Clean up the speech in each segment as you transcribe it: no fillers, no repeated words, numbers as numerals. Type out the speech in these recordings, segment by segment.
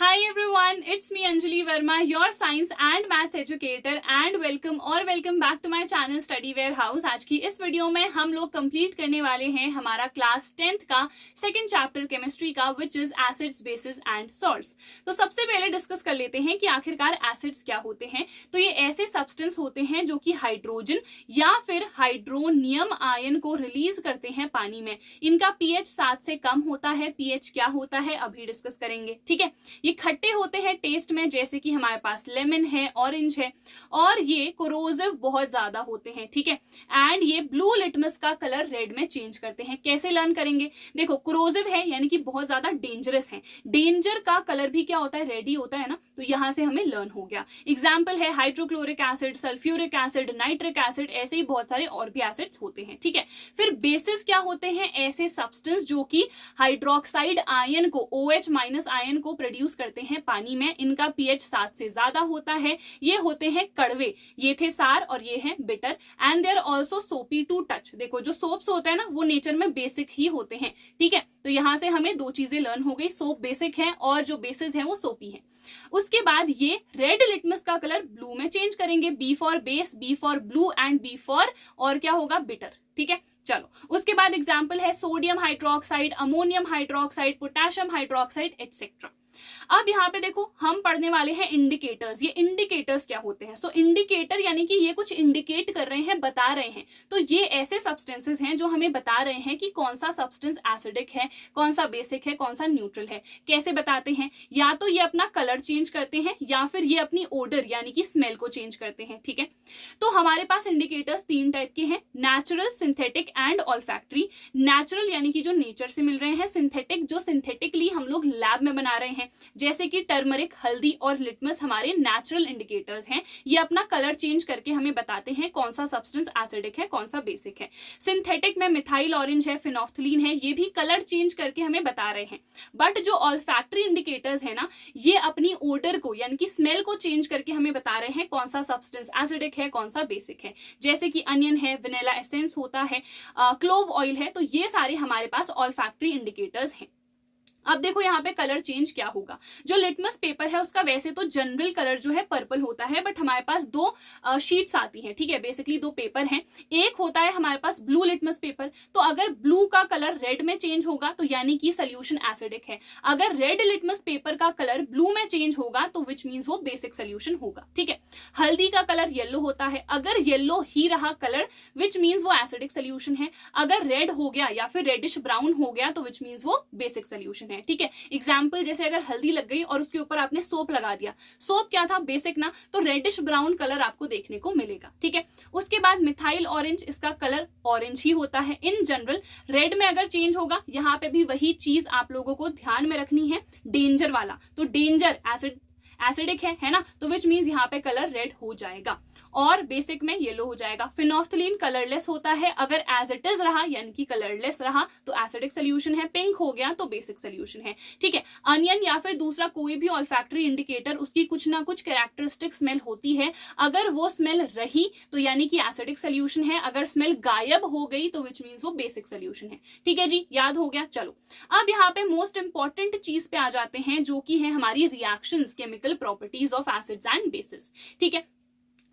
Hi everyone, it's me Anjali Verma, your science and maths educator and welcome back to my channel Study Warehouse। आज की इस video में हम लोग complete करने वाले हैं हमारा क्लास 10th का सेकंड चैप्टर केमिस्ट्री का which is acids, basis and salts. तो सबसे पहले डिस्कस कर लेते हैं कि आखिरकार एसिड्स क्या होते हैं। तो ये ऐसे सब्सटेंस होते हैं जो कि हाइड्रोजन या फिर हाइड्रोनियम आयन को रिलीज करते हैं पानी में। इनका पीएच 7 से कम होता है। पीएच क्या होता है अभी डिस्कस करेंगे, ठीक है। ये खट्टे होते हैं टेस्ट में, जैसे कि हमारे पास लेमन है, ऑरेंज है, और ये कोरोसिव बहुत ज्यादा होते हैं, ठीक है। एंड ये ब्लू लिटमस का कलर रेड में चेंज करते हैं। कैसे लर्न करेंगे? देखो, कोरोसिव है यानी कि बहुत ज्यादा डेंजरस है। डेंजर का कलर भी क्या होता है? रेड ही होता है ना। तो यहां से हमें लर्न हो गया। एग्जाम्पल है hydrochloric acid, sulphuric acid, nitric acid, ऐसे ही बहुत सारे और भी एसिड्स होते हैं, ठीक है। फिर बेसिस क्या होते हैं? ऐसे सब्सटेंस जो कि हाइड्रोक्साइड आयन को, OH माइनस आयन को प्रोड्यूस करते हैं पानी में। इनका पीएच 7 से ज्यादा होता है। ये होते हैं कड़वे, ये थे सार और ये हैं bitter. And they are also soapy to touch. देखो, जो सोप्स होते हैं ना वो नेचर में बेसिक ही होते हैं, ठीक है। तो यहां से हमें दो चीजें लर्न हो गई, सोप बेसिक है और जो बेसिस है वो सोपी है। उसके बाद ये रेड लिटमस का कलर ब्लू में चेंज करेंगे। B for base, B for blue and B for और क्या होगा? बिटर, ठीक है। चलो, उसके बाद एग्जाम्पल है sodium hydroxide, ammonium hydroxide, potassium hydroxide etcetera. अब यहाँ पे देखो, हम पढ़ने वाले हैं इंडिकेटर्स। ये इंडिकेटर्स क्या होते हैं? सो इंडिकेटर यानी कि ये कुछ इंडिकेट कर रहे हैं, बता रहे हैं। तो ये ऐसे सब्सटेंसेस हैं जो हमें बता रहे हैं कि कौन सा सब्सटेंस एसिडिक है, कौन सा बेसिक है, कौन सा न्यूट्रल है। कैसे बताते हैं? या तो ये अपना कलर चेंज करते हैं या फिर ये अपनी ओडर यानी कि स्मेल को चेंज करते हैं, ठीक है। तो हमारे पास इंडिकेटर्स 3 टाइप के हैं, natural, synthetic and olfactory. Natural यानी कि जो नेचर से मिल रहे हैं, सिंथेटिक जो सिंथेटिकली हम लोग लैब में बना रहे हैं, जैसे कि टर्मरिक, हल्दी और लिटमस हमारे नेचुरल इंडिकेटर्स हैं। ये अपना कलर चेंज करके हमें बताते हैं कौन सा सब्सटेंस एसिडिक है, कौन सा बेसिक है। सिंथेटिक में मिथाइल ऑरेंज है, फिनोफ्थलीन है, ये भी कलर चेंज करके हमें बता रहे हैं। बट जो ऑल्फैक्टरी इंडिकेटर्स है ना, ये अपनी ओडर को यानी कि स्मेल को चेंज करके हमें बता रहे हैं कौन सा सब्सटेंस एसिडिक है, कौन सा बेसिक है। जैसे कि अनियन है, वेनिला एसेंस होता है, क्लोव ऑयल है। तो ये सारे हमारे पास ऑल्फैक्टरी इंडिकेटर्स हैं। अब देखो यहाँ पे कलर चेंज क्या होगा। जो लिटमस पेपर है उसका वैसे तो जनरल कलर जो है पर्पल होता है, बट हमारे पास दो शीट्स आती हैं, ठीक है। बेसिकली दो पेपर हैं। एक होता है हमारे पास ब्लू लिटमस पेपर। तो अगर ब्लू का कलर रेड में चेंज होगा तो यानी कि सोल्यूशन एसिडिक है। अगर रेड लिटमस पेपर का कलर ब्लू में चेंज होगा तो विच मीन्स वो बेसिक सोल्यूशन होगा, ठीक है। हल्दी का कलर येलो होता है। अगर येलो ही रहा कलर विच मीन्स वो एसिडिक सोल्यूशन है। अगर रेड हो गया या फिर रेडिश ब्राउन हो गया तो विच मीन्स वो बेसिक सोल्यूशन है, ठीक है। एग्जाम्पल जैसे अगर हल्दी लग गई और उसके ऊपर आपने सोप लगा दिया, सोप क्या था? बेसिक ना। तो रेडिश ब्राउन कलर आपको देखने को मिलेगा, ठीक है। उसके बाद मिथाइल ऑरेंज, इसका कलर ऑरेंज ही होता है इन जनरल। रेड में अगर चेंज होगा, यहाँ पे भी वही चीज आप लोगों को ध्यान में रखनी है, डेंजर वाला। तो डेंजर एसिडिक है ना। तो विच मीन्स यहाँ पे कलर रेड हो जाएगा और बेसिक में येलो हो जाएगा। फिनोफ्थलीन कलरलेस होता है। अगर एज इट इज रहा यानी कि कलरलेस रहा तो एसिडिक सोल्यूशन है। पिंक हो गया तो बेसिक सोल्यूशन है, ठीक है। अनियन या फिर दूसरा कोई भी ऑल्फैक्टरी इंडिकेटर, उसकी कुछ ना कुछ कैरेक्टरिस्टिक स्मेल होती है। अगर वो स्मेल रही तो यानी कि एसिडिक सोल्यूशन है। अगर स्मेल गायब हो गई तो विच मीन्स वो बेसिक सोल्यूशन है, ठीक है जी। याद हो गया। चलो, अब यहाँ पे मोस्ट इंपॉर्टेंट चीज पे आ जाते हैं जो कि है हमारी reactions, chemical properties of acids and bases, ठीक है।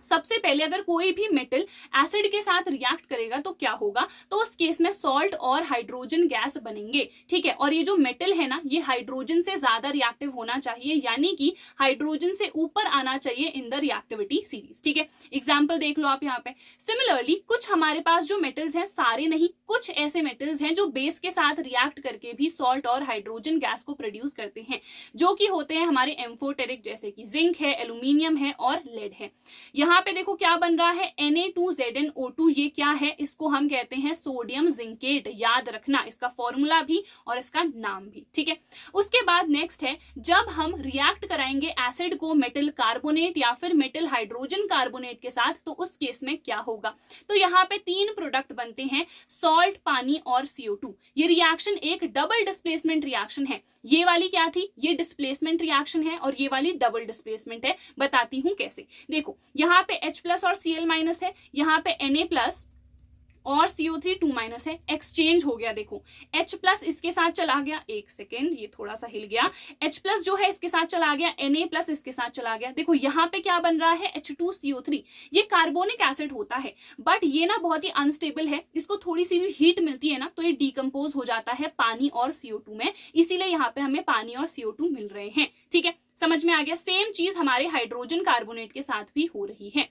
सबसे पहले अगर कोई भी मेटल एसिड के साथ रिएक्ट करेगा तो क्या होगा? तो उस केस में सॉल्ट और हाइड्रोजन गैस बनेंगे, ठीक है। और ये जो मेटल है ना, ये हाइड्रोजन से ज्यादा रिएक्टिव होना चाहिए, यानी कि हाइड्रोजन से ऊपर आना चाहिए इन द रिएक्टिविटी सीरीज, ठीक है। एग्जाम्पल देख लो आप यहाँ पे। सिमिलरली कुछ हमारे पास जो मेटल्स हैं, सारे नहीं, कुछ ऐसे मेटल्स हैं जो बेस के साथ रिएक्ट करके भी सॉल्ट और हाइड्रोजन गैस को प्रोड्यूस करते हैं, जो कि होते हैं हमारे एम्फोटेरिक, जैसे कि जिंक है, एल्यूमिनियम है और लेड है। यहाँ पे देखो क्या बन रहा है, Na2ZnO2। ये क्या है? इसको हम कहते हैं सोडियम जिंकेट। याद रखना इसका फॉर्मूला भी और इसका नाम भी, ठीक है। उसके बाद नेक्स्ट है, जब हम रिएक्ट कराएंगे एसिड को मेटल कार्बोनेट या फिर मेटल हाइड्रोजन कार्बोनेट के साथ, तो उस केस में क्या होगा? तो यहाँ पे 3 प्रोडक्ट बनते हैं, सॉल्ट, पानी और CO2। ये रिएक्शन एक डबल डिस्प्लेसमेंट रिएक्शन है। ये वाली क्या थी? ये डिस्प्लेसमेंट रिएक्शन है और ये वाली डबल डिस्प्लेसमेंट है। बताती हूं कैसे। देखो, यहाँ पे H+ और Cl- है, यहाँ पे Na+ और CO3 2- है, एक्सचेंज हो गया। देखो H+ इसके साथ चला गया, एक सेकेंड ये थोड़ा सा हिल गया, H+ जो है इसके साथ चला गया, Na+ इसके साथ चला गया। देखो यहाँ पे क्या बन रहा है, H2CO3। ये कार्बोनिक एसिड होता है, बट ये ना बहुत ही अनस्टेबल है, इसको थोड़ी सी भी हीट मिलती है ना तो ये डिकम्पोज हो जाता है पानी और CO2 में, इसीलिए यहाँ पे हमें पानी और CO2 मिल रहे हैं। ठीक है, समझ में आ गया। सेम चीज हमारे हाइड्रोजन कार्बोनेट के साथ भी हो रही है।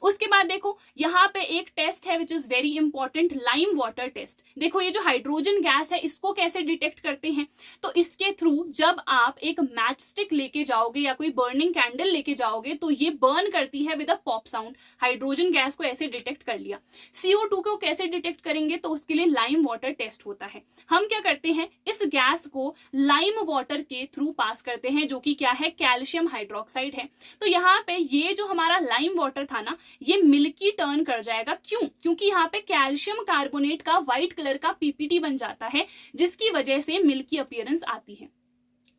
उसके बाद देखो यहाँ पे एक टेस्ट है which is very important, lime water test. देखो ये जो हाइड्रोजन गैस है इसको कैसे डिटेक्ट करते हैं, तो इसके थ्रू जब आप एक मैच स्टिक लेके जाओगे या कोई बर्निंग कैंडल लेके जाओगे तो ये बर्न करती है with a pop sound. Hydrogen gas को ऐसे डिटेक्ट कर लिया। CO2 को कैसे डिटेक्ट करेंगे, तो उसके लिए लाइम वाटर टेस्ट होता है। हम क्या करते हैं, इस गैस को लाइम वाटर के थ्रू पास करते हैं, जो कि क्या है, कैल्शियम हाइड्रोक्साइड है। तो यहाँ पे ये जो हमारा लाइम वाटर था ना, ये मिल्की टर्न कर जाएगा। क्यों? क्योंकि यहाँ पे कैल्शियम कार्बोनेट का व्हाइट कलर का PPT बन जाता है, जिसकी वजह से मिल्की अपीयरेंस आती है।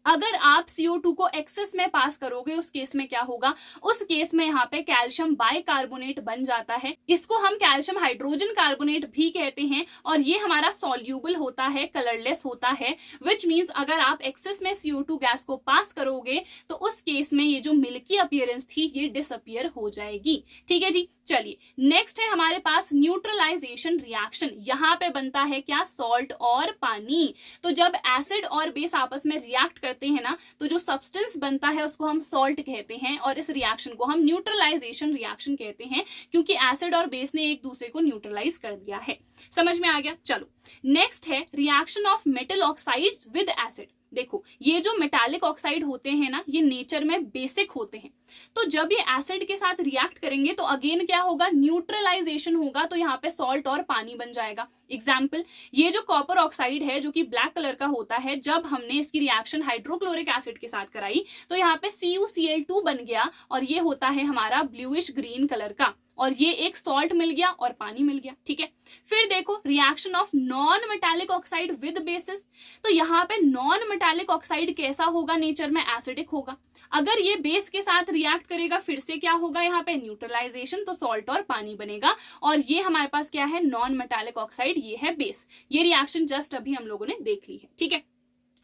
अगर आप CO2 को एक्सेस में पास करोगे उस केस में क्या होगा, उस केस में यहाँ पे कैल्शियम बाइकार्बोनेट बन जाता है। इसको हम कैल्शियम हाइड्रोजन कार्बोनेट भी कहते हैं, और ये हमारा सॉल्यूबल होता है, कलरलेस होता है, विच मीन्स अगर आप एक्सेस में CO2 गैस को पास करोगे तो उस केस में ये जो मिल्की अपीयरेंस थी ये डिसअपियर हो जाएगी। ठीक है जी, चलिए नेक्स्ट है हमारे पास न्यूट्रलाइजेशन रिएक्शन। यहाँ पे बनता है क्या, सॉल्ट और पानी। तो जब एसिड और बेस आपस में रिएक्ट करते हैं ना, तो जो सब्सटेंस बनता है उसको हम सॉल्ट कहते हैं, और इस रिएक्शन को हम न्यूट्रलाइजेशन रिएक्शन कहते हैं, क्योंकि एसिड और बेस ने एक दूसरे को न्यूट्रलाइज कर दिया है। समझ में आ गया। चलो नेक्स्ट है reaction of metal oxides with acid. देखो ये जो मेटालिक ऑक्साइड होते हैं ना, ये नेचर में बेसिक होते हैं, तो जब ये एसिड के साथ रिएक्ट करेंगे तो अगेन क्या होगा, न्यूट्रलाइजेशन होगा, तो यहाँ पे सॉल्ट और पानी बन जाएगा। एग्जाम्पल, ये जो कॉपर ऑक्साइड है जो कि ब्लैक कलर का होता है, जब हमने इसकी रिएक्शन हाइड्रोक्लोरिक एसिड के साथ कराई तो यहाँ पे CuCl2 बन गया, और ये होता है हमारा ब्लूइश ग्रीन कलर का, और ये एक सॉल्ट मिल गया और पानी मिल गया। ठीक है, फिर देखो reaction of non metallic oxide with basis. तो यहाँ पे नॉन मेटालिक ऑक्साइड कैसा होगा, नेचर में एसिडिक होगा। अगर ये बेस के साथ रिएक्ट करेगा फिर से क्या होगा, यहाँ पे न्यूट्रलाइजेशन, तो सॉल्ट और पानी बनेगा, और ये हमारे पास क्या है, नॉन मेटालिक ऑक्साइड, ये है बेस। ये रिएक्शन जस्ट अभी हम लोगों ने देख ली है। ठीक है,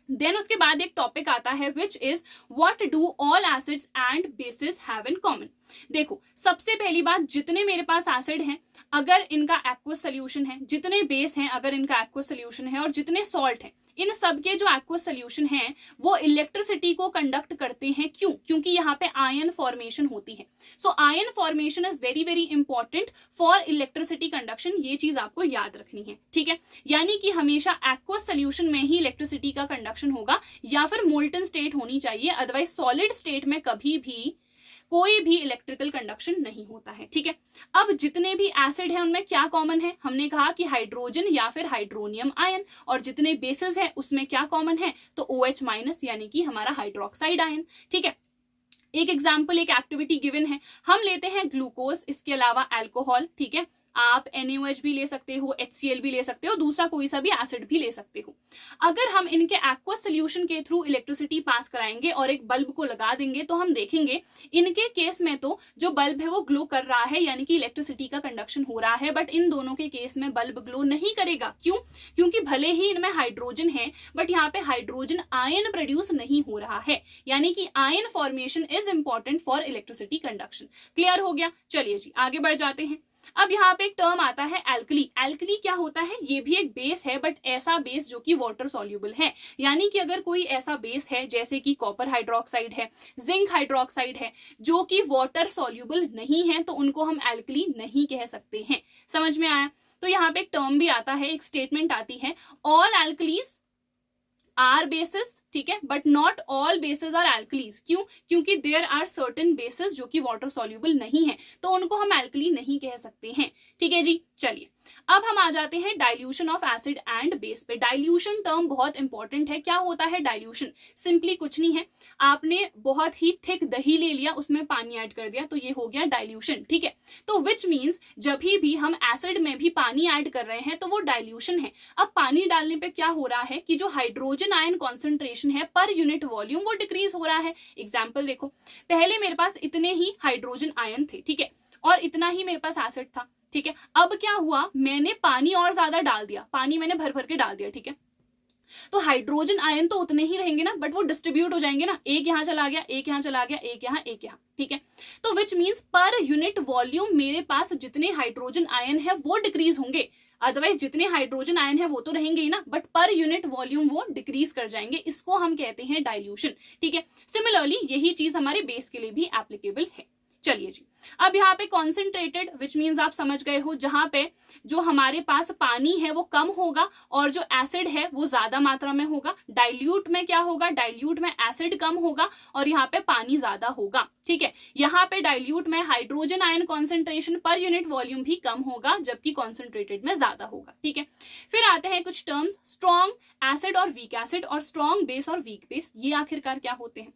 देन उसके बाद एक टॉपिक आता है which is what do all acids and bases have in common. देखो सबसे पहली बात, जितने मेरे पास एसिड हैं अगर इनका एक्वस सोल्यूशन है, जितने बेस हैं अगर इनका एक्वस सोल्यूशन है, और जितने सॉल्ट हैं, इन सब के जो एक्वस सोल्यूशन है वो इलेक्ट्रिसिटी को कंडक्ट करते हैं। क्यों? क्योंकि यहाँ पे आयन फॉर्मेशन होती है। So ion formation is very very important for electricity conduction, ये चीज आपको याद रखनी है। ठीक है, यानी कि हमेशा एक्वस सोल्यूशन में ही इलेक्ट्रिसिटी का कंडक्शन होगा, या फिर मोल्टन स्टेट होनी चाहिए, अदरवाइज सॉलिड स्टेट में कभी भी कोई भी इलेक्ट्रिकल कंडक्शन नहीं होता है। ठीक है, अब जितने भी एसिड है उनमें क्या कॉमन है, हमने कहा कि हाइड्रोजन या फिर हाइड्रोनियम आयन, और जितने बेसेस है उसमें क्या कॉमन है, तो OH- यानी कि हमारा हाइड्रोक्साइड आयन। ठीक है, एक एग्जाम्पल, एक एक्टिविटी गिवन है, हम लेते हैं ग्लूकोज, इसके अलावा अल्कोहल। ठीक है, आप NaOH भी ले सकते हो, HCl भी ले सकते हो, दूसरा कोई सा भी एसिड भी ले सकते हो। अगर हम इनके एक्वस सोल्यूशन के थ्रू इलेक्ट्रिसिटी पास कराएंगे और एक बल्ब को लगा देंगे तो हम देखेंगे इनके केस में तो जो बल्ब है वो ग्लो कर रहा है, यानी कि इलेक्ट्रिसिटी का कंडक्शन हो रहा है, बट इन दोनों के केस में बल्ब ग्लो नहीं करेगा। क्यों? क्योंकि भले ही इनमें हाइड्रोजन है बट यहाँ पे हाइड्रोजन आयन प्रोड्यूस नहीं हो रहा है, यानी कि ion formation is important for electricity conduction. Clear हो गया? चलिए जी आगे बढ़ जाते हैं। अब यहाँ पे एक टर्म आता है एल्कली। एल्कली क्या होता है, ये भी एक बेस है, बट ऐसा बेस जो कि वाटर सॉल्यूबल है, यानी कि अगर कोई ऐसा बेस है जैसे कि कॉपर हाइड्रोक्साइड है, जिंक हाइड्रोक्साइड है, जो कि वाटर सॉल्यूबल नहीं है, तो उनको हम एल्कली नहीं कह सकते हैं। समझ में आया? तो यहाँ पे एक टर्म भी आता है, एक स्टेटमेंट आती है, ऑल एल्कलीज आर बेसिस। ठीक है, but not all bases are alkalis. क्यों? क्योंकि देयर आर सर्टेन बेसिस जो कि वाटर सॉल्यूबल नहीं है, तो उनको हम एल्कली नहीं कह सकते हैं। ठीक है जी, चलिए अब हम आ जाते हैं dilution of acid and base पे। डाइल्यूशन टर्म बहुत इंपॉर्टेंट है। क्या होता है डाइल्यूशन? सिंपली कुछ नहीं है, आपने बहुत ही थिक दही ले लिया, उसमें पानी ऐड कर दिया, तो ये हो गया डाइल्यूशन। ठीक है, तो विच मीन्स जब भी हम एसिड में भी पानी ऐड कर रहे हैं तो वो डाइल्यूशन है। अब पानी डालने पे क्या हो रहा है कि जो हाइड्रोजन आयन कॉन्सेंट्रेशन है पर यूनिट वॉल्यूम वो डिक्रीज हो रहा है। एग्जाम्पल देखो, पहले मेरे पास इतने ही हाइड्रोजन आयन थे, ठीक है, और इतना ही मेरे पास एसिड था, ठीक है। अब क्या हुआ, मैंने पानी और ज्यादा डाल दिया, पानी मैंने भर भर के डाल दिया, ठीक है। तो हाइड्रोजन आयन तो उतने ही रहेंगे ना, बट वो डिस्ट्रीब्यूट हो जाएंगे ना, एक यहां चला गया, एक यहां चला गया, एक यहां, एक यहां, ठीक है। तो which means per unit volume मेरे पास जितने हाइड्रोजन आयन है वो डिक्रीज होंगे, अदरवाइज जितने हाइड्रोजन आयन है वो तो रहेंगे ही ना, बट पर यूनिट वॉल्यूम वो डिक्रीज कर जाएंगे, इसको हम कहते हैं डाइल्यूशन, ठीक है। सिमिलरली यही चीज हमारे बेस के लिए भी एप्लीकेबल है। चलिए जी, अब यहाँ पे कॉन्सेंट्रेटेड विच मीन्स आप समझ गए हो, जहां पे जो हमारे पास पानी है वो कम होगा और जो एसिड है वो ज्यादा मात्रा में होगा। डाइल्यूट में क्या होगा, डाइल्यूट में एसिड कम होगा और यहाँ पे पानी ज्यादा होगा, ठीक है। यहाँ पे डाइल्यूट में hydrogen ion concentration per unit volume भी कम होगा, जबकि कॉन्सेंट्रेटेड में ज्यादा होगा, ठीक है। फिर आते हैं कुछ टर्म्स, स्ट्रॉन्ग एसिड और वीक एसिड और स्ट्रॉन्ग बेस और वीक बेस, ये आखिरकार क्या होते हैं।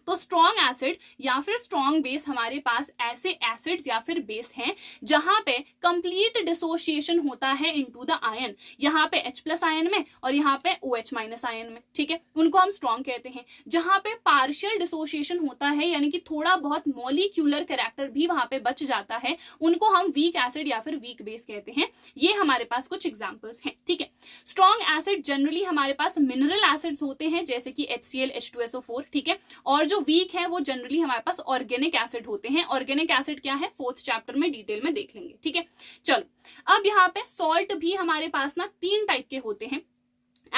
तो स्ट्रॉन्ग एसिड या फिर स्ट्रॉन्ग बेस हमारे पास ऐसे एसिड्स या फिर बेस हैं जहां पे कंप्लीट डिसोसिएशन होता है इनटू द आयन, यहाँ पे H+ आयन में और यहाँ पे OH- आयन में, ठीक है। उनको हम स्ट्रॉन्ग कहते हैं। जहां पे पार्शियल डिसोसिएशन होता है, यानी कि थोड़ा बहुत मॉलिक्यूलर कैरेक्टर भी वहां पे बच जाता है, उनको हम वीक एसिड या फिर वीक बेस कहते हैं। ये हमारे पास कुछ एग्जाम्पल्स हैं, ठीक है। स्ट्रॉन्ग एसिड जनरली हमारे पास मिनरल एसिड्स होते हैं, जैसे कि HCl H2SO4, ठीक है। और जो वीक है वो जनरली हमारे पास ऑर्गेनिक एसिड होते हैं। ऑर्गेनिक एसिड क्या है, 4th चैप्टर में डिटेल में देख लेंगे, ठीक है। चलो अब यहाँ पे सॉल्ट भी हमारे पास ना 3 टाइप के होते हैं,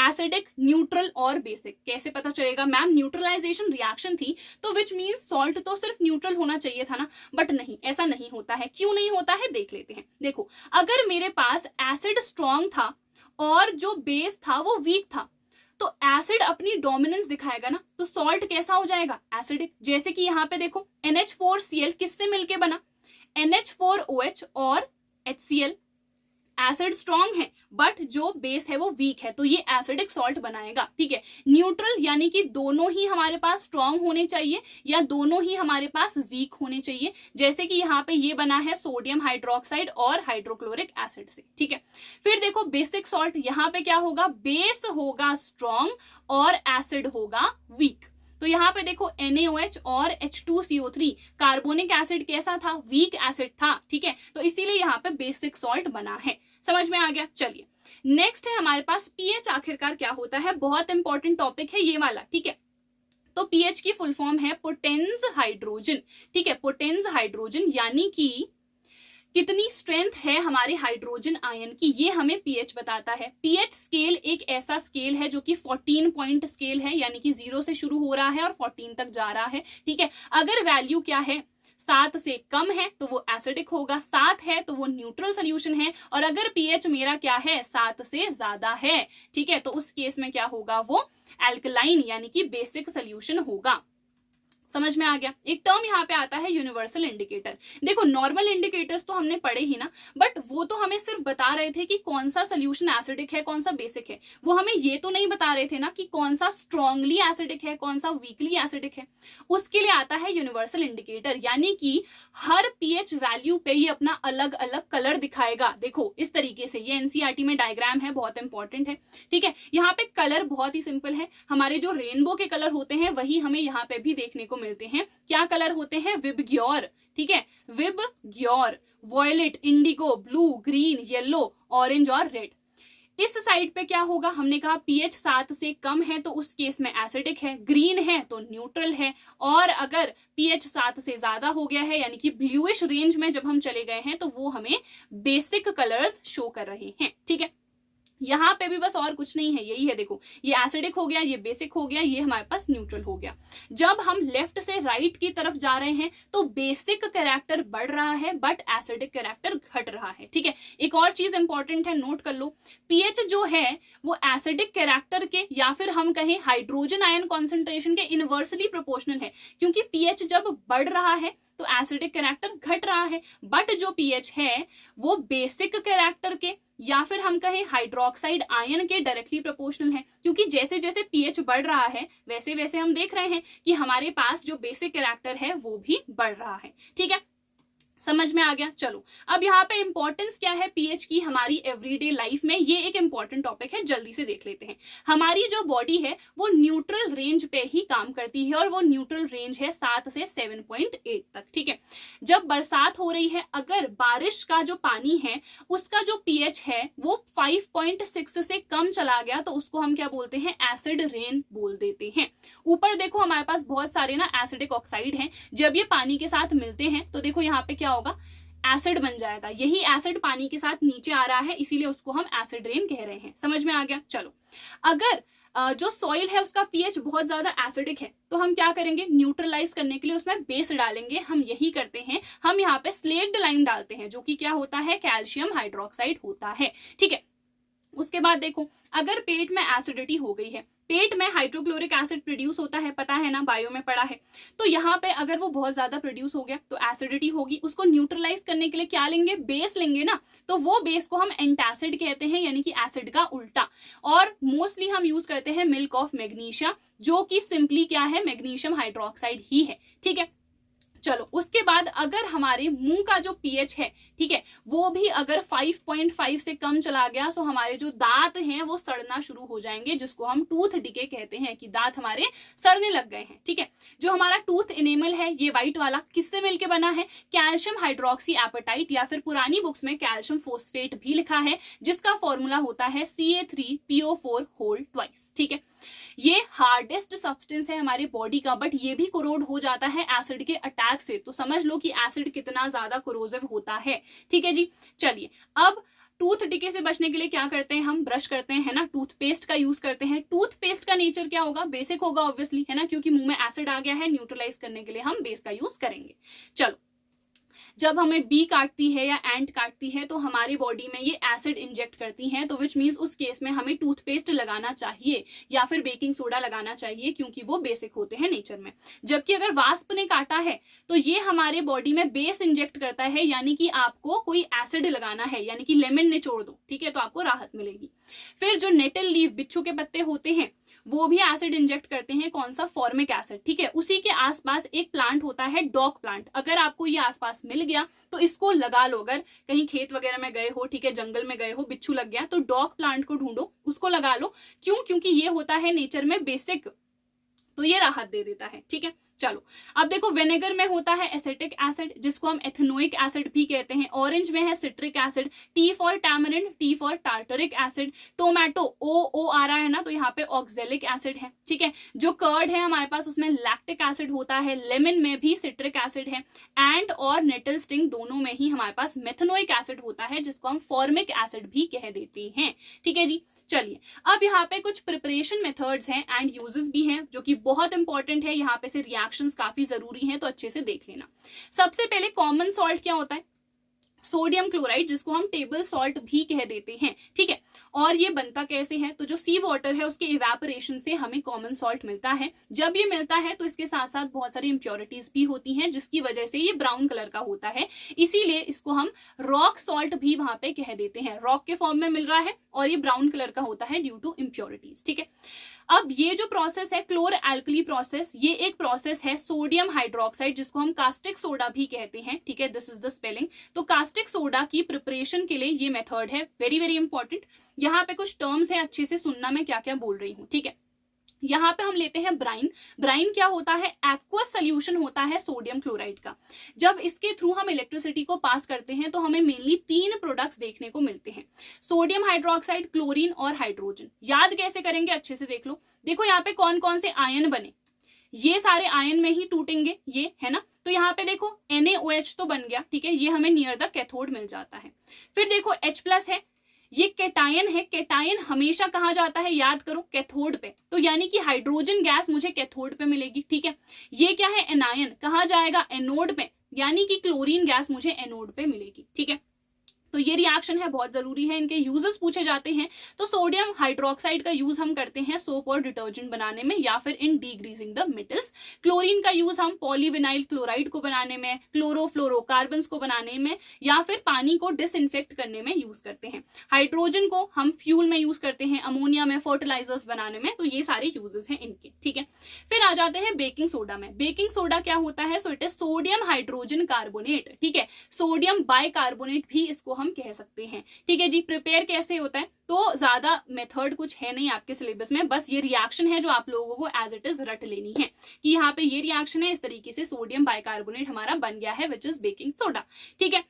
एसिडिक, न्यूट्रल और बेसिक। कैसे पता चलेगा, मैम न्यूट्रलाइजेशन रिएक्शन थी तो विच मीन्स सॉल्ट तो सिर्फ न्यूट्रल होना चाहिए था ना, बट नहीं, ऐसा नहीं होता है। क्यों नहीं होता है देख लेते हैं। देखो, अगर मेरे पास एसिड स्ट्रॉन्ग था और जो बेस था वो वीक था, तो एसिड अपनी डोमिनेंस दिखाएगा ना, तो सॉल्ट कैसा हो जाएगा, एसिडिक। जैसे कि यहाँ पे देखो NH4Cl किससे मिलके बना, NH4OH और HCl। एसिड स्ट्रॉन्ग है बट जो बेस है वो वीक है, तो ये एसिडिक सॉल्ट बनाएगा, ठीक है। न्यूट्रल यानी कि दोनों ही हमारे पास स्ट्रॉन्ग होने चाहिए या दोनों ही हमारे पास वीक होने चाहिए, जैसे कि यहाँ पे ये बना है सोडियम हाइड्रोक्साइड और हाइड्रोक्लोरिक एसिड से, ठीक है। फिर देखो बेसिक सॉल्ट, यहाँ पे क्या होगा, बेस होगा स्ट्रॉन्ग और एसिड होगा वीक। तो यहाँ पे देखो NaOH और H2CO3, कार्बोनिक एसिड कैसा था, वीक एसिड था, ठीक है। तो इसीलिए यहाँ पे बेसिक सॉल्ट बना है। समझ में आ गया। चलिए नेक्स्ट है हमारे पास पीएच आखिरकार क्या होता है, बहुत इंपॉर्टेंट टॉपिक है ये वाला, ठीक है। तो पीएच की फुल फॉर्म है पोटेंस हाइड्रोजन, ठीक है। पोटेंस हाइड्रोजन यानी कि कितनी स्ट्रेंथ है हमारे हाइड्रोजन आयन की, ये हमें पीएच बताता है। पीएच स्केल एक ऐसा स्केल है जो कि 14 पॉइंट स्केल है, यानी कि 0 से शुरू हो रहा है और 14 तक जा रहा है, ठीक है। अगर वैल्यू क्या है, 7 से कम है तो वो एसिडिक होगा, 7 है तो वो न्यूट्रल सोल्यूशन है, और अगर पीएच मेरा क्या है, 7 से ज्यादा है, ठीक है, तो उस केस में क्या होगा, वो एल्कलाइन यानी कि बेसिक सोल्यूशन होगा। समझ में आ गया। एक टर्म यहाँ पे आता है यूनिवर्सल इंडिकेटर। देखो नॉर्मल इंडिकेटर्स तो हमने पढ़े ही ना, बट वो तो हमें सिर्फ बता रहे थे कि कौन सा सोल्यूशन एसिडिक है, कौन सा बेसिक है। वो हमें ये तो नहीं बता रहे थे ना कि कौन सा स्ट्रांगली एसिडिक है, कौन सा वीकली एसिडिक है। उसके लिए आता है यूनिवर्सल इंडिकेटर, यानी कि हर पीएच वैल्यू पे ये अपना अलग अलग कलर दिखाएगा। देखो इस तरीके से, ये एनसीईआरटी में डायग्राम है, बहुत इंपॉर्टेंट है, ठीक है। यहाँ पे कलर बहुत ही सिंपल है, हमारे जो रेनबो के कलर होते हैं वही हमें यहाँ पे भी देखने को मिलते हैं। क्या कलर होते हैं, विबग्योर, ठीक है, VIBGYOR, violet, indigo, blue, green, yellow, orange और रेड। इस साइड पे क्या होगा, हमने कहा पीएच 7 से कम है तो उस केस में एसिडिक है, ग्रीन है तो न्यूट्रल है, और अगर पीएच 7 से ज्यादा हो गया है यानी कि ब्लूइश रेंज में जब हम चले गए हैं तो वो हमें बेसिक कलर्स शो कर रहे हैं, ठीक है। यहाँ पे भी बस और कुछ नहीं है, यही है। देखो ये एसिडिक हो गया, ये बेसिक हो गया, ये हमारे पास न्यूट्रल हो गया। जब हम लेफ्ट से राइट की तरफ जा रहे हैं तो बेसिक कैरेक्टर बढ़ रहा है बट एसिडिक कैरेक्टर घट रहा है, ठीक है। एक और चीज इंपॉर्टेंट है, नोट कर लो, पीएच जो है वो एसिडिक कैरेक्टर के या फिर हम कहें हाइड्रोजन आयन कॉन्सेंट्रेशन के इनवर्सली प्रोपोर्शनल है, क्योंकि पीएच जब बढ़ रहा है तो एसिडिक कैरेक्टर घट रहा है, बट जो पीएच है वो बेसिक कैरेक्टर के या फिर हम कहें हाइड्रोक्साइड आयन के डायरेक्टली प्रोपोर्शनल है, क्योंकि जैसे जैसे पीएच बढ़ रहा है वैसे वैसे हम देख रहे हैं कि हमारे पास जो बेसिक कैरेक्टर है वो भी बढ़ रहा है, ठीक है। समझ में आ गया। चलो अब यहाँ पे इंपॉर्टेंस क्या है पीएच की हमारी एवरीडे लाइफ में, ये एक इंपॉर्टेंट टॉपिक है, जल्दी से देख लेते हैं। हमारी जो बॉडी है वो न्यूट्रल रेंज पे ही काम करती है और वो न्यूट्रल रेंज है 7 से 7.8 तक, ठीक है। जब बरसात हो रही है, अगर बारिश का जो पानी है उसका जो पीएच है वो 5.6 से कम चला गया तो उसको हम क्या बोलते हैं, एसिड रेन बोल देते हैं। ऊपर देखो हमारे पास बहुत सारे ना एसिडिक ऑक्साइड हैं, जब ये पानी के साथ मिलते हैं तो देखो यहाँ पे क्या होगा, एसिड बन जाएगा। यही एसिड पानी के साथ नीचे आ रहा है, इसीलिए उसको हम एसिड रेन कह रहे हैं। समझ में आ गया। चलो अगर जो सॉइल है उसका पीएच बहुत ज्यादा एसिडिक है तो हम क्या करेंगे, न्यूट्रलाइज करने के लिए उसमें बेस डालेंगे। हम यही करते हैं, हम यहाँ पे स्लेक्ड लाइम डालते हैं जो कि क्या होता है, कैल्शियम हाइड्रोक्साइड होता है, ठीक है। उसके बाद देखो अगर पेट में एसिडिटी हो गई है, पेट में हाइड्रोक्लोरिक एसिड प्रोड्यूस होता है, पता है ना, बायो में पढ़ा है। तो यहाँ पे अगर वो बहुत ज्यादा प्रोड्यूस हो गया तो एसिडिटी होगी, उसको न्यूट्रलाइज करने के लिए क्या लेंगे, बेस लेंगे ना। तो वो बेस को हम एंटासिड कहते हैं, यानी कि एसिड का उल्टा। और मोस्टली हम यूज करते हैं मिल्क ऑफ मैग्नीशिया, जो कि सिंपली क्या है, मैग्नीशियम हाइड्रोक्साइड ही है, ठीक है। चलो उसके बाद अगर हमारे मुंह का जो पीएच है, ठीक है, वो भी अगर 5.5 से कम चला गया तो हमारे जो दांत हैं वो सड़ना शुरू हो जाएंगे, जिसको हम टूथ डिके कहते हैं, कि दांत हमारे सड़ने लग गए हैं, ठीक है। जो हमारा टूथ इनेमल है ये व्हाइट वाला किससे मिलके बना है, कैल्शियम हाइड्रोक्सी एपेटाइट, या फिर पुरानी बुक्स में कैल्शियम फोस्फेट भी लिखा है, जिसका फॉर्मूला होता है Ca3PO4 होल ट्वाइस, ठीक है। ये हार्डेस्ट सब्सटेंस है हमारे बॉडी का, बट ये भी कोरोड हो जाता है एसिड के अटैक से। तो समझ लो कि एसिड कितना ज्यादा कोरोसिव होता है, ठीक है जी। चलिए अब टूथ डिके से बचने के लिए क्या करते हैं, हम ब्रश करते हैं, है ना, टूथपेस्ट का यूज करते हैं। टूथपेस्ट का नेचर क्या होगा, बेसिक होगा ऑब्वियसली, है ना, क्योंकि मुंह में एसिड आ गया है, न्यूट्रलाइज करने के लिए हम बेस का यूज करेंगे। चलो जब हमें बी काटती है या एंट काटती है तो हमारी बॉडी में ये एसिड इंजेक्ट करती हैं, तो विच मीन्स उस केस में हमें टूथपेस्ट लगाना चाहिए या फिर बेकिंग सोडा लगाना चाहिए, क्योंकि वो बेसिक होते हैं नेचर में। जबकि अगर वास्प ने काटा है तो ये हमारे बॉडी में बेस इंजेक्ट करता है, यानी कि आपको कोई एसिड लगाना है, यानी कि लेमन निचोड़ दो, ठीक है, तो आपको राहत मिलेगी। फिर जो नेटल लीफ, बिच्छू के पत्ते होते हैं, वो भी एसिड इंजेक्ट करते हैं, कौन सा, फॉर्मिक एसिड, ठीक है। उसी के आसपास एक प्लांट होता है डॉग प्लांट, अगर आपको ये आसपास मिल गया तो इसको लगा लो। अगर कहीं खेत वगैरह में गए हो, ठीक है, जंगल में गए हो, बिच्छू लग गया तो डॉग प्लांट को ढूंढो, उसको लगा लो। क्यों, क्योंकि ये होता है नेचर में बेसिक, तो ये राहत दे देता है, ठीक है। चलो अब देखो विनेगर में होता है एसिटिक एसिड, जिसको हम एथेनोइक एसिड भी कहते हैं। ऑरेंज में है citric acid, T for tamarind, T for tartaric acid. Tomato ओ आ रहा है ना, तो यहाँ पे ऑक्जेलिक एसिड है, ठीक है। जो कर्ड है हमारे पास उसमें लैक्टिक एसिड होता है। लेमन में भी सिट्रिक एसिड है। एंड और नेटल स्टिंग दोनों में ही हमारे पास मेथनोइक एसिड होता है, जिसको हम फॉर्मिक एसिड भी कह देते हैं, ठीक है जी। चलिए अब यहाँ पे कुछ प्रिपरेशन मेथड्स हैं एंड यूजेस भी हैं, जो कि बहुत इंपॉर्टेंट है। यहाँ पे से रिएक्शंस काफी जरूरी हैं, तो अच्छे से देख लेना। सबसे पहले कॉमन सॉल्ट क्या होता है, सोडियम क्लोराइड, जिसको हम टेबल सॉल्ट भी कह देते हैं, ठीक है। और ये बनता कैसे है, तो जो सी वाटर है उसके इवेपोरेशन से हमें कॉमन सॉल्ट मिलता है। जब ये मिलता है तो इसके साथ साथ बहुत सारी इंप्योरिटीज भी होती हैं, जिसकी वजह से ये ब्राउन कलर का होता है। इसीलिए इसको हम रॉक सॉल्ट भी वहां पे कह देते हैं, रॉक के फॉर्म में मिल रहा है और ये ब्राउन कलर का होता है ड्यू टू इंप्योरिटीज, ठीक है। अब ये जो प्रोसेस है क्लोर एल्कली प्रोसेस, ये एक प्रोसेस है सोडियम हाइड्रोक्साइड, जिसको हम कास्टिक सोडा भी कहते हैं, ठीक है, दिस इज द स्पेलिंग। तो कास्टिक सोडा की प्रिपरेशन के लिए ये मेथड है, वेरी वेरी इंपॉर्टेंट। यहाँ पे कुछ टर्म्स है, अच्छे से सुनना मैं क्या क्या बोल रही हूँ, ठीक है। यहाँ पे हम लेते हैं ब्राइन। ब्राइन क्या होता है, एक्वस सोल्यूशन होता है सोडियम क्लोराइड का। जब इसके थ्रू हम इलेक्ट्रिसिटी को पास करते हैं तो हमें मेनली 3 प्रोडक्ट्स देखने को मिलते हैं, सोडियम हाइड्रोक्साइड, क्लोरीन और हाइड्रोजन। याद कैसे करेंगे, अच्छे से देख लो। देखो यहाँ पे कौन कौन से आयन बने, ये सारे आयन में ही टूटेंगे, ये है ना। तो यहाँ पे देखो NaOH तो बन गया, ठीक है, ये हमें नियर द कैथोड मिल जाता है। फिर देखो H+ है, ये कैटायन है। कैटायन हमेशा कहाँ जाता है, याद करो, कैथोड पे। तो यानी कि हाइड्रोजन गैस मुझे कैथोड पे मिलेगी, ठीक है। ये क्या है, एनायन, कहाँ जाएगा, एनोड पे, यानी कि क्लोरीन गैस मुझे एनोड पे मिलेगी, ठीक है। तो ये रिएक्शन है, बहुत जरूरी है, इनके यूजेस पूछे जाते हैं। तो सोडियम हाइड्रोक्साइड का यूज हम करते हैं सोप और डिटर्जेंट बनाने में या फिर इन डीग्रीजिंग द मेटल्स। क्लोरीन का यूज हम पॉलीविनाइल क्लोराइड को बनाने में, क्लोरोफ्लोरोकार्बन्स को बनाने में या फिर पानी को डिसइंफेक्ट करने में यूज करते हैं। हाइड्रोजन को हम फ्यूल में यूज करते हैं, अमोनिया में, फर्टिलाइजर्स बनाने में। तो ये सारे यूजेस हैं इनके, ठीक है। फिर आ जाते हैं बेकिंग सोडा में। बेकिंग सोडा क्या होता है? So it is sodium hydrogen carbonate, ठीक है। सोडियम बाइकार्बोनेट भी इसको हम कह सकते हैं, ठीक है जी। प्रिपेयर कैसे होता है? तो ज्यादा मेथड कुछ है नहीं आपके सिलेबस में, बस ये रिएक्शन है जो आप लोगों को एज इट इज रट लेनी है कि यहाँ पे ये रिएक्शन है, इस तरीके से सोडियम बाइकार्बोनेट हमारा बन गया है विच इज बेकिंग सोडा, ठीक है।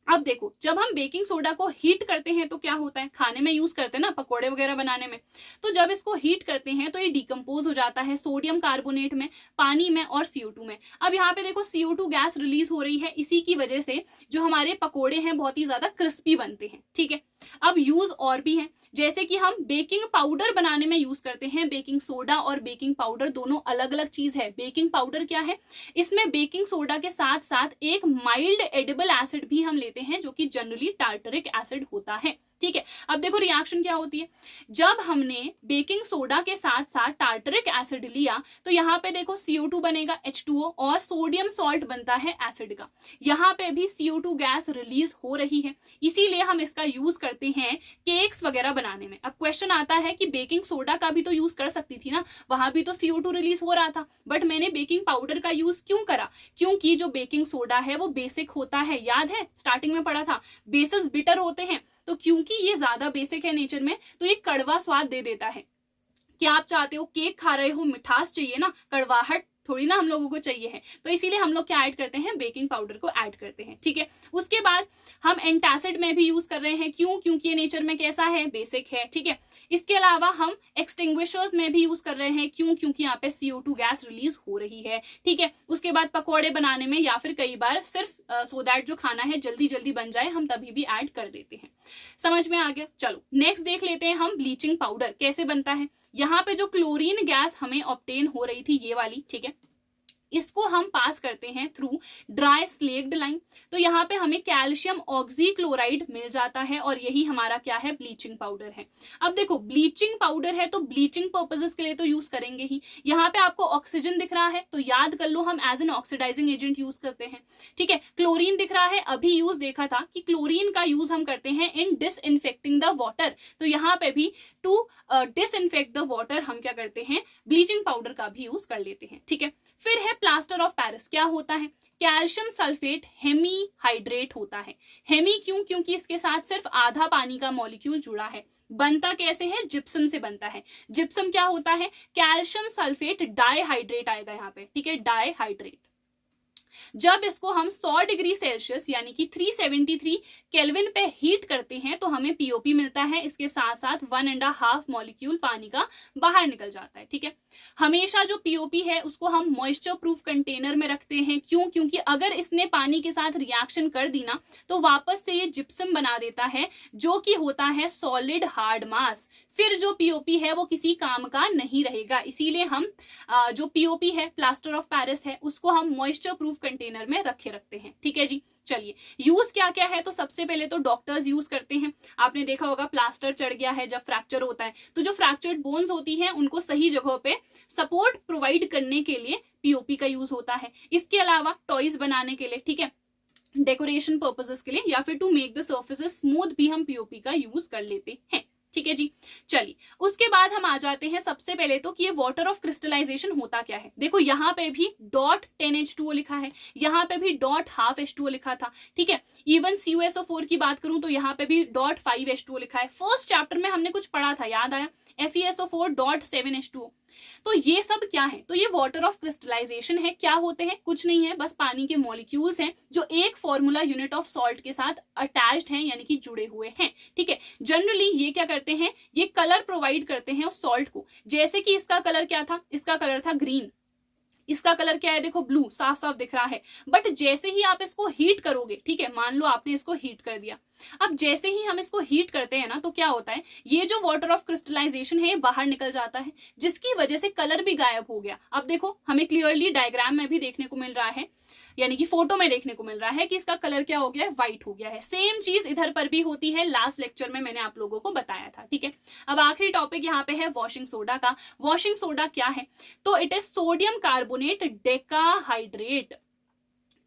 अब देखो, जब हम बेकिंग सोडा को हीट करते हैं तो क्या होता है? खाने में यूज करते हैं ना, पकोड़े वगैरह बनाने में। तो जब इसको हीट करते हैं तो ये डिकम्पोज हो जाता है सोडियम कार्बोनेट में, पानी में और CO2 में। अब यहाँ पे देखो CO2 गैस रिलीज हो रही है, इसी की वजह से जो हमारे पकोड़े हैं बहुत ही ज्यादा क्रिस्पी बनते हैं, ठीक है। अब यूज और भी है, जैसे कि हम बेकिंग पाउडर बनाने में यूज करते हैं। बेकिंग सोडा और बेकिंग पाउडर दोनों अलग अलग चीज है। बेकिंग पाउडर क्या है? इसमें बेकिंग सोडा के साथ साथ एक माइल्ड एडिबल एसिड भी हम लेते हैं जो कि जनरली टार्टरिक एसिड होता है, ठीक है। अब देखो रिएक्शन क्या होती है, जब हमने बेकिंग सोडा के साथ साथ टार्टरिक एसिड लिया तो यहाँ पे देखो CO2 बनेगा H2O और सोडियम सॉल्ट बनता है एसिड का। यहाँ पे भी CO2 गैस रिलीज हो रही है, इसीलिए हम इसका यूज करते हैं केक्स वगैरह बनाने में। अब क्वेश्चन आता है कि बेकिंग सोडा का भी तो यूज कर सकती थी ना, वहां भी तो CO2 रिलीज हो रहा था, बट मैंने बेकिंग पाउडर का यूज क्यों करा? क्योंकि जो बेकिंग सोडा है वो बेसिक होता है, याद है स्टार्टिंग में पढ़ा था, बेसिस बिटर होते हैं। तो क्योंकि ये ज्यादा बेसिक है नेचर में, तो ये कड़वा स्वाद दे देता है। कि आप चाहते हो केक खा रहे हो, मिठास चाहिए ना, कड़वाहट थोड़ी ना हम लोगों को चाहिए है, तो इसीलिए हम लोग क्या ऐड करते हैं? बेकिंग पाउडर को ऐड करते हैं, ठीक है। उसके बाद हम एंटासिड में भी यूज कर रहे हैं, क्यों? क्योंकि ये नेचर में कैसा है? बेसिक है, ठीक है। इसके अलावा हम एक्सटिंग्विशर्स में भी यूज कर रहे हैं, क्यों? क्योंकि यहाँ पे CO2 गैस रिलीज हो रही है, ठीक है। उसके बाद पकौड़े बनाने में या फिर कई बार सिर्फ सो दैट जो खाना है जल्दी जल्दी बन जाए, हम तभी भी ऐड कर देते हैं। समझ में आ गया? चलो नेक्स्ट देख लेते हैं हम ब्लीचिंग पाउडर कैसे बनता है। यहाँ पे जो क्लोरीन गैस हमें ऑब्टेन हो रही थी, ये वाली, ठीक है, इसको हम पास करते हैं थ्रू ड्राई स्लेक्ड लाइन। तो यहाँ पे हमें कैल्शियम ऑक्सीक्लोराइड मिल जाता है और यही हमारा क्या है? ब्लीचिंग पाउडर है। अब देखो ब्लीचिंग पाउडर है तो ब्लीचिंग पर्पसेस के लिए तो यूज करेंगे ही। यहाँ पे आपको ऑक्सीजन दिख रहा है तो याद कर लो, हम as an oxidising agent use करते हैं, ठीक है। क्लोरीन दिख रहा है, अभी यूज देखा था कि क्लोरीन का यूज हम करते हैं इन डिसइंफेक्टिंग द वाटर। तो यहाँ पे भी टू डिसइंफेक्ट द वाटर हम क्या करते हैं? ब्लीचिंग पाउडर का भी यूज कर लेते हैं, ठीक है। फिर है प्लास्टर ऑफ पेरिस। क्या होता है? कैल्शियम सल्फेट हेमी हाइड्रेट होता है। हेमी क्यों? क्योंकि इसके साथ सिर्फ आधा पानी का मॉलिक्यूल जुड़ा है। बनता कैसे है? जिप्सम से बनता है। जिप्सम क्या होता है? कैल्शियम सल्फेट डाइहाइड्रेट आएगा यहाँ पे, ठीक है, डाइहाइड्रेट। जब इसको हम 100 डिग्री सेल्सियस यानी कि 373 केल्विन पे हीट करते हैं तो हमें पीओपी मिलता है। इसके साथ साथ 1.5 मॉलिक्यूल पानी का बाहर निकल जाता है, ठीक है। हमेशा जो पीओपी है उसको हम मॉइस्चर प्रूफ कंटेनर में रखते हैं, क्यों? क्योंकि अगर इसने पानी के साथ रिएक्शन कर दी ना तो वापस से ये जिप्सम बना देता है जो कि होता है सॉलिड हार्ड मास। फिर जो पीओपी है वो किसी काम का नहीं रहेगा। इसीलिए हम जो पीओपी है, प्लास्टर ऑफ पेरिस है, उसको हम मॉइस्चर प्रूफ कंटेनर में रखते हैं, ठीक है जी। चलिए यूज क्या क्या है? तो सबसे पहले तो डॉक्टर्स यूज करते हैं। आपने देखा होगा प्लास्टर चढ़ गया है, जब फ्रैक्चर होता है तो जो फ्रैक्चर्ड बोन्स होती हैं उनको सही जगह पे सपोर्ट प्रोवाइड करने के लिए पीओपी का यूज होता है। इसके अलावा टॉयज बनाने के लिए, ठीक है, डेकोरेशन पर्पसेस के लिए या फिर to make the surfaces smooth भी हम पीओपी का यूज कर लेते हैं, ठीक है जी। चलिए उसके बाद हम आ जाते हैं सबसे पहले तो कि ये वाटर ऑफ क्रिस्टलाइजेशन होता क्या है। देखो यहाँ पे भी .10H2O लिखा है, यहाँ पे भी .12H2O लिखा था, ठीक है। इवन CuSO4 की बात करूं तो यहाँ पे भी .5H2O लिखा है। फर्स्ट चैप्टर में हमने कुछ पढ़ा था, याद आया? FeSO4 .7H2O। तो ये सब क्या है? तो ये वाटर ऑफ क्रिस्टलाइजेशन है। क्या होते हैं? कुछ नहीं है, बस पानी के मॉलिक्यूल्स हैं जो एक फॉर्मूला यूनिट ऑफ सॉल्ट के साथ अटैच्ड हैं, यानी कि जुड़े हुए हैं, ठीक है। जनरली ये क्या करते हैं? ये कलर प्रोवाइड करते हैं उस सॉल्ट को। जैसे कि इसका कलर क्या था? इसका कलर था ग्रीन। इसका कलर क्या है? देखो ब्लू, साफ साफ दिख रहा है। बट जैसे ही आप इसको हीट करोगे, ठीक है, मान लो आपने इसको हीट कर दिया, अब जैसे ही हम इसको हीट करते हैं ना तो क्या होता है? ये जो वाटर ऑफ क्रिस्टलाइजेशन है बाहर निकल जाता है, जिसकी वजह से कलर भी गायब हो गया। अब देखो हमें क्लियरली डायग्राम में भी देखने को मिल रहा है। यानी कि फोटो में देखने को मिल रहा है कि इसका कलर क्या हो गया है, व्हाइट हो गया है। सेम चीज इधर पर भी होती है, लास्ट लेक्चर में मैंने आप लोगों को बताया था। ठीक है, अब आखिरी टॉपिक यहाँ पे है वॉशिंग सोडा का। वॉशिंग सोडा क्या है, तो it is sodium carbonate decahydrate.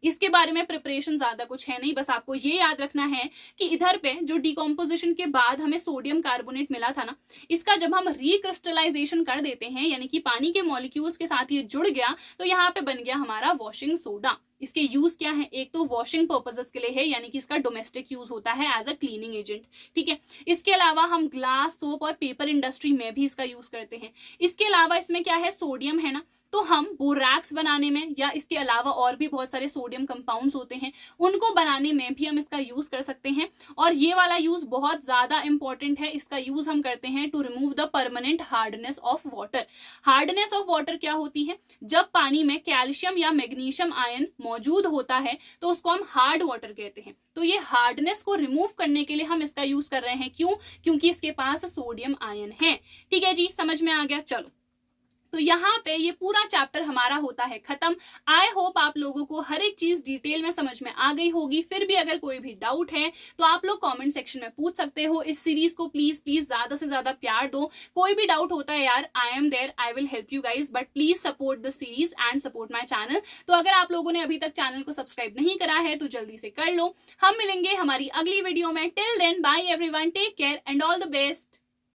इसके बारे में प्रिपरेशन ज्यादा कुछ है नहीं, बस आपको ये याद रखना है कि इधर पे जो डिकम्पोजिशन के बाद हमें सोडियम कार्बोनेट मिला था ना, इसका जब हम रिक्रिस्टलाइजेशन कर देते हैं, यानी कि पानी के मॉलिक्यूल्स के साथ ये जुड़ गया, तो यहाँ पे बन गया हमारा वॉशिंग सोडा। इसके यूज क्या है, एक तो वॉशिंग पर्पसेस के लिए है, यानी कि इसका डोमेस्टिक यूज होता है एज अ क्लीनिंग एजेंट। ठीक है, इसके अलावा हम ग्लास, सोप और पेपर इंडस्ट्री में भी इसका यूज करते हैं। इसके अलावा इसमें क्या है, सोडियम है ना, तो हम बोरैक्स बनाने में या इसके अलावा और भी बहुत सारे सोडियम कंपाउंड्स होते हैं, उनको बनाने में भी हम इसका यूज कर सकते हैं। और ये वाला यूज बहुत ज्यादा इंपॉर्टेंट है, इसका यूज हम करते हैं to remove the permanent hardness of water. Hardness of water क्या होती है, जब पानी में कैल्शियम या मैग्नीशियम आयन मौजूद होता है तो उसको हम हार्ड वाटर कहते हैं। तो ये हार्डनेस को रिमूव करने के लिए हम इसका यूज कर रहे हैं। क्यों, क्योंकि इसके पास सोडियम आयन है। ठीक है जी, समझ में आ गया। चलो, तो यहाँ पे ये पूरा चैप्टर हमारा होता है खत्म। आई होप आप लोगों को हर एक चीज डिटेल में समझ में आ गई होगी। फिर भी अगर कोई भी डाउट है तो आप लोग कमेंट सेक्शन में पूछ सकते हो। इस सीरीज को प्लीज प्लीज ज्यादा से ज्यादा प्यार दो। कोई भी डाउट होता है यार, I am there, I will help you guys, but please support the series and support my channel. तो अगर आप लोगों ने अभी तक चैनल को सब्सक्राइब नहीं करा है तो जल्दी से कर लो। हम मिलेंगे हमारी अगली वीडियो में। Till then bye everyone, take care and all the best.